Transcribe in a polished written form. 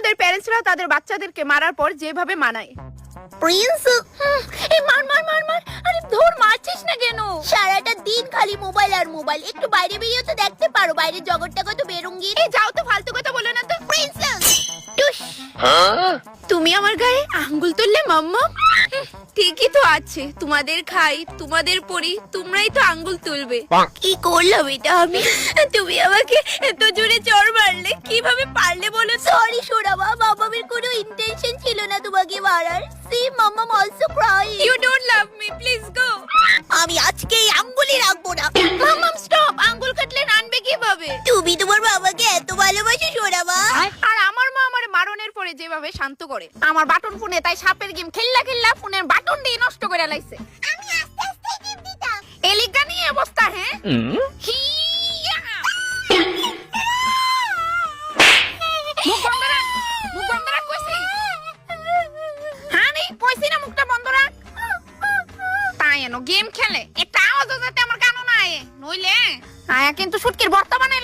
আমাদের প্যারেন্টসরা তাদের বাচ্চাদেরকে মারার পর যেভাবে মানায়। প্রিন্স, এই মার মার মার মার। আরে ধর, মারছিস না কেন? সারাটা দিন খালি মোবাইল আর মোবাইল। একটু বাইরে বেরিয়ে তো দেখতে পারো, বাইরের জগৎটা কত বেরঙ্গিন। এই যাও তো, ফালতু কথা বলো না তো। প্রিন্সেস টুস। তুমি আমার গায়ে আঙ্গুল তুললে মাম্মা? ঠিকই তো আছে, তোমাদের খাই, তোমাদের পরি, তোমরাই তো আঙ্গুল তুলবে। কি করলাম এটা আমি? তুমি আমাকে এত জোরে চড় মারলে, কিভাবে পারলে বলো তো? সরি সোনামা, মামামের কোনো ইন্টেনশন ছিল না তোমাকে মারার। সি মামাম also cry. You don't love me, please go. আমি আজকে এই আঙ্গুলই রাখবো না। মাম্মাম স্টপ, আঙ্গুল কাটলে আনবে কিভাবে? তুমি তোমার বাবাকে এত ভালোবাসো সোনামা? আর আমার মা আমার মারনের পরে যেভাবে শান্ত করে আমার বাটন ফোনে, তাই সাপের গেম খেললা খেললা ফোনের বাটন দিয়ে নষ্ট করে লাইছে। আমি আস্তে আস্তে টিপ দিতাম। এলিগা নিয়ে অবস্থা, হ্যাঁ? হিয়া! মুখ বন্ধ রাখ, মুখ বন্ধ রাখ কইছি। হ্যাঁ নি, কইছি না মুখটা বন্ধ রাখ। তাই এনো গেম খেলে একটা আওয়াজও যাতে আমার কানে না আয়ে, নইলে আয়া কিন্তু শুটকির ভর্তা বানাই